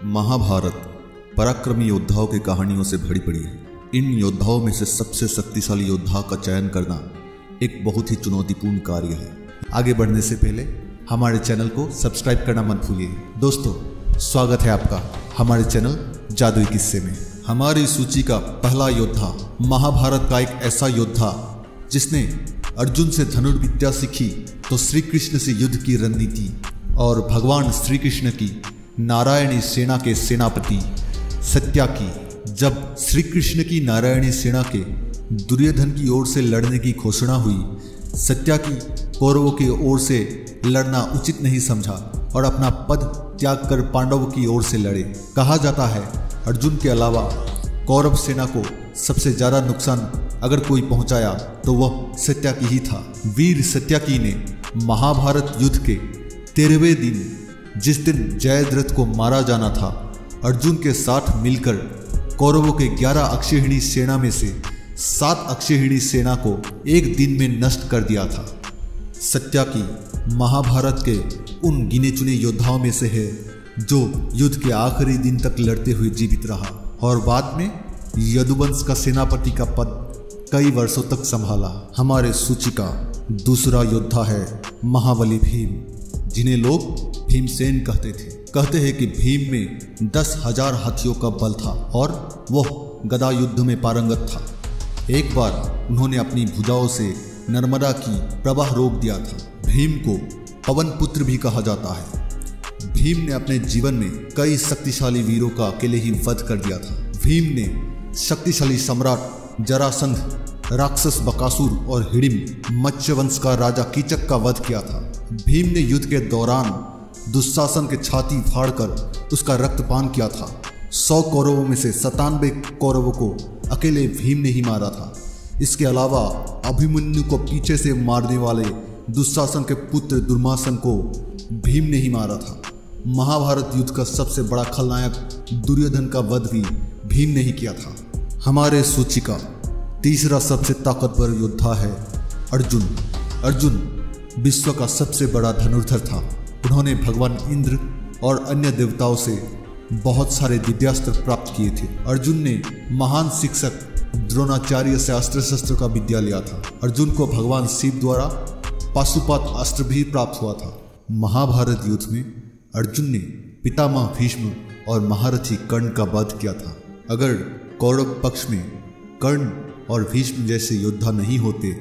महाभारत पराक्रमी योद्धाओं की कहानियों से भरी पड़ी है। इन योद्धाओं में से सबसे शक्तिशाली योद्धा का चयन करना एक बहुत ही चुनौतीपूर्ण कार्य है। आगे बढ़ने से पहले हमारे चैनल को सब्सक्राइब करना मत भूलिए। दोस्तों, स्वागत है आपका हमारे चैनल जादुई किस्से में। हमारी सूची का पहला योद्धा महाभारत का एक ऐसा योद्धा जिसने अर्जुन से धनुर्विद्या सीखी तो श्री कृष्ण से युद्ध की रणनीति और भगवान श्री कृष्ण की नारायणी सेना के सेनापति सत्याकी। जब श्री कृष्ण की नारायणी सेना के दुर्योधन की ओर से लड़ने की घोषणा हुई, सत्याकी कौरवों की ओर से लड़ना उचित नहीं समझा और अपना पद त्याग कर पांडवों की ओर से लड़े। कहा जाता है अर्जुन के अलावा कौरव सेना को सबसे ज्यादा नुकसान अगर कोई पहुंचाया तो वह सत्याकी ही था। वीर सत्याकी ने महाभारत युद्ध के 13वें दिन, जिस दिन जयद्रथ को मारा जाना था, अर्जुन के साथ मिलकर कौरवों के 11 अक्षौहिणी सेना में से 7 अक्षौहिणी सेना को एक दिन में नष्ट कर दिया था। सत्याकी महाभारत के उन गिने चुने योद्धाओं में से है जो युद्ध के आखिरी दिन तक लड़ते हुए जीवित रहा और बाद में यदुवंश का सेनापति का पद कई वर्षों तक संभाला। हमारे सूची का दूसरा योद्धा है महाबली भीम, जिन्हें लोग भीमसेन कहते थे। कहते हैं कि भीम में 10,000 हाथियों का बल था और वह गदा युद्ध में पारंगत था। एक बार उन्होंने अपनी भुजाओं से नर्मदा की प्रवाह रोक दिया था। भीम को पवन पुत्र भी कहा जाता है। भीम ने अपने जीवन में कई शक्तिशाली वीरों का अकेले ही वध कर दिया था। भीम ने शक्तिशाली सम्राट जरासंध, राक्षस बकासुर और हिडिंब मत्स्यवंश का राजा कीचक का वध किया था। भीम ने युद्ध के दौरान दुशासन के छाती फाड़कर उसका रक्तपान किया था। 100 कौरवों में से 97 कौरवों को अकेले भीम ने ही मारा था। इसके अलावा अभिमन्यु को पीछे से मारने वाले दुशासन के पुत्र दुर्मासन को भीम ने ही मारा था। महाभारत युद्ध का सबसे बड़ा खलनायक दुर्योधन का वध भी भीम ने ही किया था। हमारे सूची का तीसरा सबसे ताकतवर योद्धा है अर्जुन। अर्जुन विश्व का सबसे बड़ा धनुर्धर था। उन्होंने भगवान इंद्र और अन्य देवताओं से बहुत सारे दिव्यास्त्र प्राप्त किए थे। अर्जुन ने महान शिक्षक द्रोणाचार्य से अस्त्र शस्त्र का विद्या लिया था। अर्जुन को भगवान शिव द्वारा पाशुपत अस्त्र भी प्राप्त हुआ था। महाभारत युद्ध में अर्जुन ने पितामह भीष्म और महारथी कर्ण का वध किया था। अगर कौरव पक्ष में कर्ण और भीष्म जैसे योद्धा नहीं होते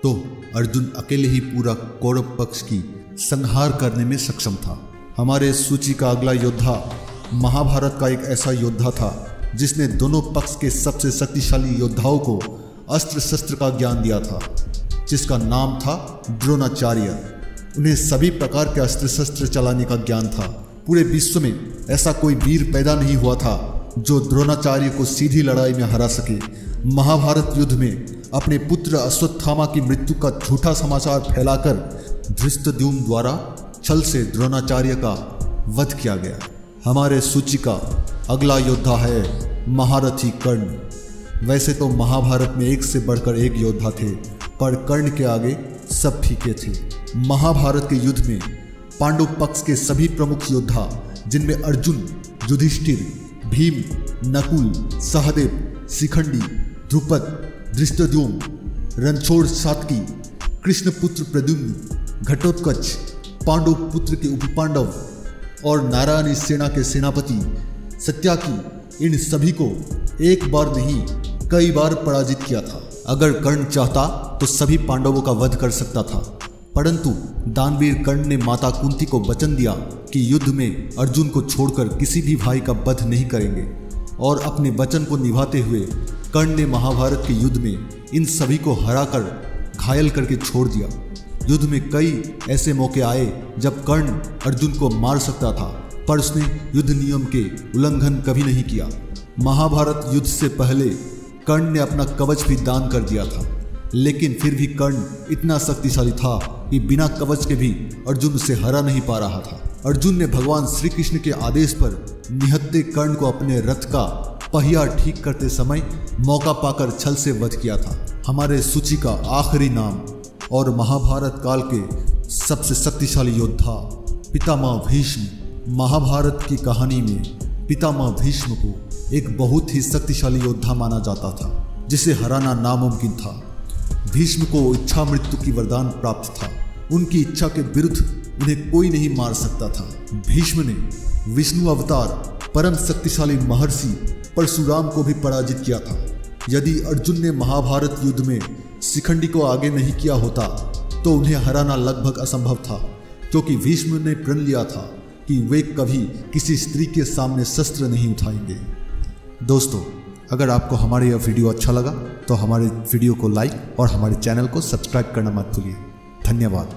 तो अर्जुन अकेले ही पूरा कौरव पक्ष की संहार करने में सक्षम था। हमारे सूची का अगला योद्धा महाभारत का एक ऐसा योद्धा था जिसने दोनों पक्ष के सबसे शक्तिशाली योद्धाओं को अस्त्र शस्त्र का ज्ञान दिया था, जिसका नाम था द्रोणाचार्य। उन्हें सभी प्रकार के अस्त्र शस्त्र चलाने का ज्ञान था। पूरे विश्व में ऐसा कोई वीर पैदा नहीं हुआ था जो द्रोणाचार्य को सीधी लड़ाई में हरा सके। महाभारत युद्ध में अपने पुत्र अश्वत्थामा की मृत्यु का झूठा समाचार फैलाकर धृष्टद्युम्न द्वारा छल से द्रोणाचार्य का वध किया गया। हमारे सूची का अगला योद्धा है महारथी कर्ण। वैसे तो महाभारत में एक से बढ़कर एक योद्धा थे, पर कर्ण के आगे सब फीके थे। महाभारत के युद्ध में पांडव पक्ष के सभी प्रमुख योद्धा, जिनमें अर्जुन, युधिष्ठिर, भीम, नकुल, सहदेव, शिखंडी, द्रुपद, धृष्टद्युम्न, रणछोड़ सातकी, कृष्णपुत्र प्रद्युम्न, घटोत्कच, पांडव पुत्र के उपपांडव और नारायणी सेना के सेनापति सत्याकी, इन सभी को एक बार नहीं कई बार पराजित किया था। अगर कर्ण चाहता तो सभी पांडवों का वध कर सकता था, परंतु दानवीर कर्ण ने माता कुंती को वचन दिया कि युद्ध में अर्जुन को छोड़कर किसी भी भाई का वध नहीं करेंगे, और अपने वचन को निभाते हुए कर्ण ने महाभारत के युद्ध में इन सभी को हराकर घायल करके छोड़ दिया। युद्ध में कई ऐसे मौके आए जब कर्ण अर्जुन को मार सकता था, पर उसने युद्ध नियम के उल्लंघन कभी नहीं किया। महाभारत युद्ध से पहले कर्ण ने अपना कवच भी दान कर दिया था, लेकिन फिर भी कर्ण इतना शक्तिशाली था कि बिना कवच के भी अर्जुन उसे हरा नहीं पा रहा था। अर्जुन ने भगवान श्री कृष्ण के आदेश पर निहत्थे कर्ण को अपने रथ का पहिया ठीक करते समय मौका पाकर छल से वध किया था। हमारे सूची का आखिरी नाम और महाभारत काल के सबसे शक्तिशाली योद्धा पितामह भीष्म महाभारत की कहानी में पितामह भीष्म को एक बहुत ही शक्तिशाली योद्धा माना जाता था जिसे हराना नामुमकिन था। भीष्म को इच्छा मृत्यु की वरदान प्राप्त था। उनकी इच्छा के विरुद्ध उन्हें कोई नहीं मार सकता था। भीष्म ने विष्णु अवतार परम शक्तिशाली महर्षि परशुराम को भी पराजित किया था। यदि अर्जुन ने महाभारत युद्ध में शिखंडी को आगे नहीं किया होता तो उन्हें हराना लगभग असंभव था, क्योंकि भीष्म ने प्रण लिया था कि वे कभी किसी स्त्री के सामने शस्त्र नहीं उठाएंगे। दोस्तों, अगर आपको हमारा यह वीडियो अच्छा लगा तो हमारे वीडियो को लाइक और हमारे चैनल को सब्सक्राइब करना मत भूलिए। धन्यवाद।